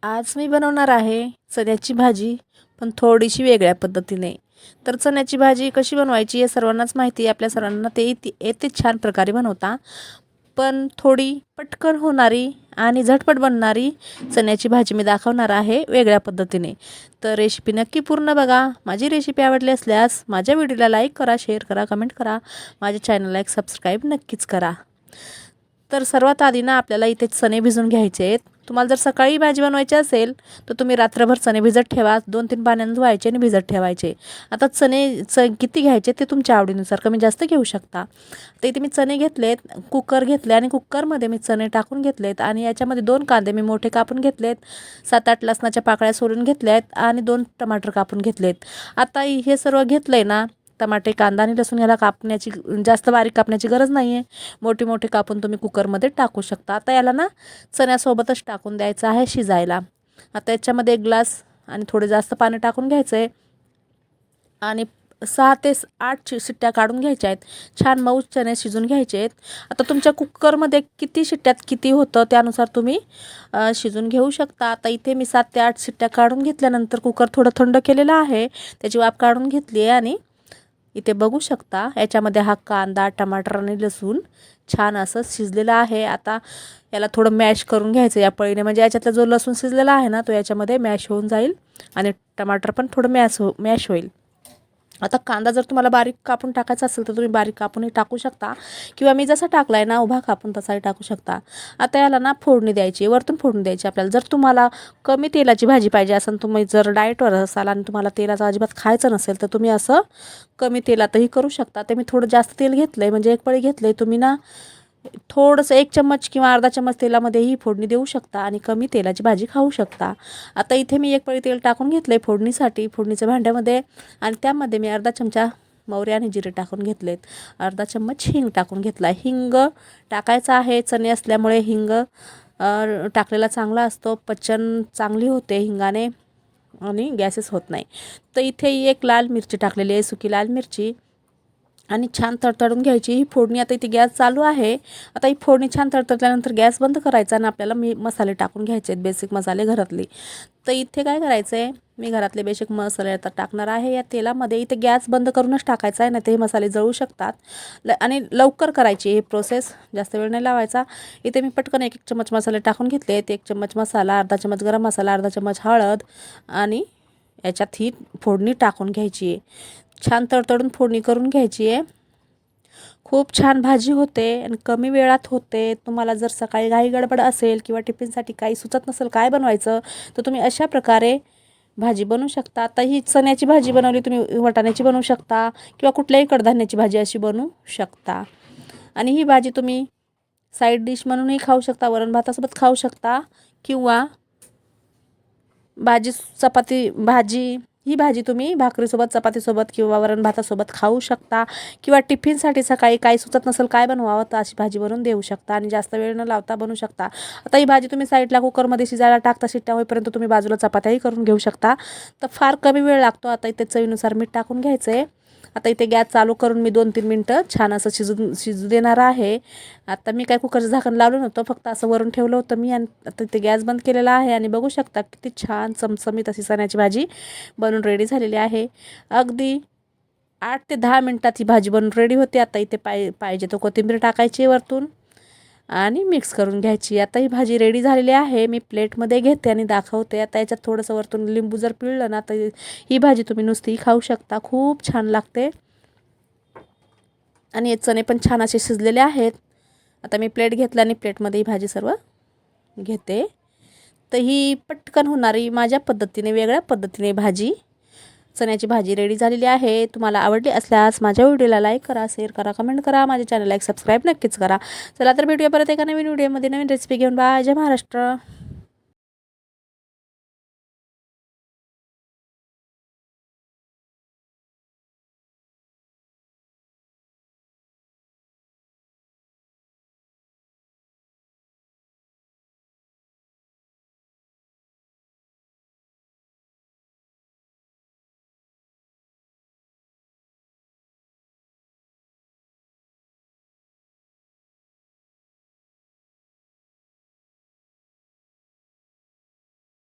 आज मी बनवणार आहे चण्याची भाजी, पण थोडीशी वेगळ्या पद्धतीने. तर चण्याची भाजी कशी बनवायची हे सर्वांनाच माहिती आहे, आपल्या सर्वांना ते येते छान प्रकारे बनवता. पण थोडी पटकन होणारी आणि झटपट बनणारी चण्याची भाजी मी दाखवणार आहे वेगळ्या पद्धतीने. तर रेसिपी नक्की पूर्ण बघा. माझी रेसिपी आवडली असल्यास माझ्या व्हिडिओला लाईक करा, शेअर करा, कमेंट करा. माझ्या चॅनलला एक सबस्क्राईब नक्कीच करा. तर सर्वात आधी ना आपल्याला इथे चणे भिजून घ्यायचे आहेत. तुम्हाला जर सकाळी भाजी बनवायची असेल तर तुम्ही रात्रभर चणे भिजत ठेवा. 2-3 पाण्याने धुवायचे आणि भिजत ठेवायचे. आता चणे किती घ्यायचे ते तुमच्या आवडीनुसार कमी जास्त घेऊ शकता. तर इथे मी चणे घेतलेत, कुकर घेतले आणि कुकरमध्ये मी चणे टाकून घेतलेत आणि याच्यामध्ये 2 कांदे मी मोठे कापून घेतलेत, 7-8 लसणाच्या पाकळ्या सोलून घेतल्यात आणि 2 टमाटर कापून घेतलेत. आता हे सर्व घेतलंय ना, टमाटे, कांदा आणि लसूण याला कापण्याची जास्त बारीक कापण्याची गरज नाही आहे. मोठे मोठे कापून तुम्ही कुकरमध्ये टाकू शकता. आता याला ना चण्यासोबतच टाकून द्यायचं आहे शिजायला. आता याच्यामध्ये 1 ग्लास आणि थोडे जास्त पाणी टाकून घ्यायचं आहे आणि 6 ते 8 शिट्ट्या काढून घ्यायच्या आहेत. छान मऊ चणे शिजून घ्यायचे आहेत. आता तुमच्या कुकरमध्ये किती शिट्ट्यात किती होतं त्यानुसार तुम्ही शिजून घेऊ शकता. आता इथे मी 7 ते 8 शिट्ट्या काढून घेतल्यानंतर कुकर थोडं थंड केलेलं आहे, त्याची वाफ काढून घेतली आहे आणि इथे बघू शकता याच्यामध्ये हा कांदा, टमाटर आणि लसूण छान असं शिजलेलं आहे. आता याला थोडं मॅश करून घ्यायचं या पळीने, म्हणजे याच्यातला जो लसूण शिजलेला आहे ना तो याच्यामध्ये मॅश होऊन जाईल आणि टमाटर पण थोडं मॅश होईल. आता कांदा जर तुम्हाला बारीक कापून टाकायचा असेल तर तुम्ही बारीक कापूनही टाकू शकता किंवा मी जसा टाकला आहे ना उभा कापून तसाही टाकू शकता. आता याला ना फोडणी द्यायची, वरतून फोडणी द्यायची आपल्याला. जर तुम्हाला कमी तेलाची भाजी पाहिजे असेल, तुम्ही जर डाएटवर असाल आणि तुम्हाला तेलाचं अजिबात खायचं नसेल तर तुम्ही असं कमी तेलातही करू शकता. ते मी थोडं जास्त तेल घेतलं आहे, म्हणजे 1 पळी घेतलं आहे. तुम्ही ना थोडंसं 1 चम्मच किंवा अर्धा चम्मच तेलामध्येही फोडणी देऊ शकता आणि कमी तेलाची भाजी खाऊ शकता. आता इथे मी 1 पळी तेल टाकून घेतलं आहे फोडणीसाठी फोडणीच्या भांड्यामध्ये आणि त्यामध्ये मी अर्धा चमचा मोहरी आणि जिरे टाकून घेतलेत. अर्धा चम्मच हिंग टाकून घेतला. हिंग टाकायचा आहे, चणे असल्यामुळे हिंग टाकलेला चांगला असतो, पचन चांगली होते हिंगाने आणि गॅसेस होत नाही. तर इथे 1 लाल मिरची टाकलेली आहे, सुकी लाल मिरची, आणि छान तडतडून घ्यायची ही फोडणी. आता इथे गॅस चालू आहे. आता ही फोडणी छान तडतडल्यानंतर गॅस बंद करायचा आणि आपल्याला मसाले टाकून घ्यायचे आहेत, बेसिक मसाले घरातले. तर इथे काय करायचं आहे, मी घरातले बेसिक मसाले आता टाकणार आहे या तेलामध्ये. इथे गॅस बंद करूनच टाकायचा आहे, नाही ते हे मसाले जळू शकतात आणि लवकर करायची ही प्रोसेस, जास्त वेळ नाही लावायचा. इथे मी पटकन 1 चम्मच मसाले टाकून घेतले आहेत. 1 चम्मच मसाला, अर्धा चम्मच गरम मसाला, अर्धा चम्मच हळद आणि याच्यात ही फोडणी टाकून घ्यायची आहे. छान तडतडून फोडणी करून घ्यायची आहे. खूप छान भाजी होते आणि कमी वेळात होते. तुम्हाला जर सकाळी घाई गडबड असेल किंवा टिफिनसाठी काही सुचत नसेल काय बनवायचं, तर तुम्ही अशा प्रकारे भाजी बनवू शकता. आता ही चण्याची भाजी बनवली, तुम्ही वाटाण्याची बनवू शकता किंवा कुठल्याही कडधान्याची भाजी अशी बनवू शकता. आणि ही भाजी तुम्ही साईड डिश म्हणूनही खाऊ शकता, वरण भातासोबत खाऊ शकता किंवा भाजी ही भाजी तुम्ही भाकरीसोबत, चपातीसोबत किंवा वरण भातासोबत खाऊ शकता किंवा टिफिनसाठी सकाळी काही सुचत नसेल काय बनवावं तर अशी भाजी बनवून देऊ शकता आणि जास्त वेळ न लावता बनवू शकता. आता ही भाजी तुम्ही साईडला कुकरमध्ये शिजायला टाकता, शिट्ट्या होईपर्यंत तुम्ही बाजूला चपात्याही करून घेऊ शकता. तर फार कमी वेळ लागतो. आता इथे चवीनुसार मीठ टाकून घ्यायचं आहे. आता इथे गॅस चालू करून मी 2-3 मिनटं छान असं शिजू देणार आहे. आता मी काय कुकरचं झाकण लावलं नव्हतं, फक्त असं वरून ठेवलं होतं मी आणि आता इथे गॅस बंद केलेला आहे आणि बघू शकता किती छान चमचमीत अशी चण्याची भाजी बनून रेडी झालेली आहे. अगदी 8 ते 10 मिनटात ही भाजी बनून रेडी होते. आता इथे पाहिजे तो कोथिंबीर टाकायची वरतून आणि मिक्स करून घ्यायची. आता ही भाजी रेडी झालेली आहे. मी प्लेटमध्ये घेते आणि दाखवते. आता याच्यात थोडंसं वरतून लिंबू जर पिळलं ना तर ही भाजी तुम्ही नुसतीही खाऊ शकता, खूप छान लागते. आणि हे चणे पण छान असे शिजलेले आहेत. आता मी प्लेट घेतला आणि प्लेटमध्ये ही भाजी सर्व घेते. तर ही पटकन होणारी माझ्या पद्धतीने, वेगळ्या पद्धतीने चण्याची भाजी रेडी झालेली आहे. तुम्हाला आवडली असल्यास माझ्या व्हिडिओला लाईक करा, शेअर करा, कमेंट करा. माझ्या चॅनलला एक सबस्क्राईब नक्कीच करा. चला तर भेटूया परत एका नवीन व्हिडिओमध्ये नवीन रेसिपी घेऊन. बाय. जय महाराष्ट्र.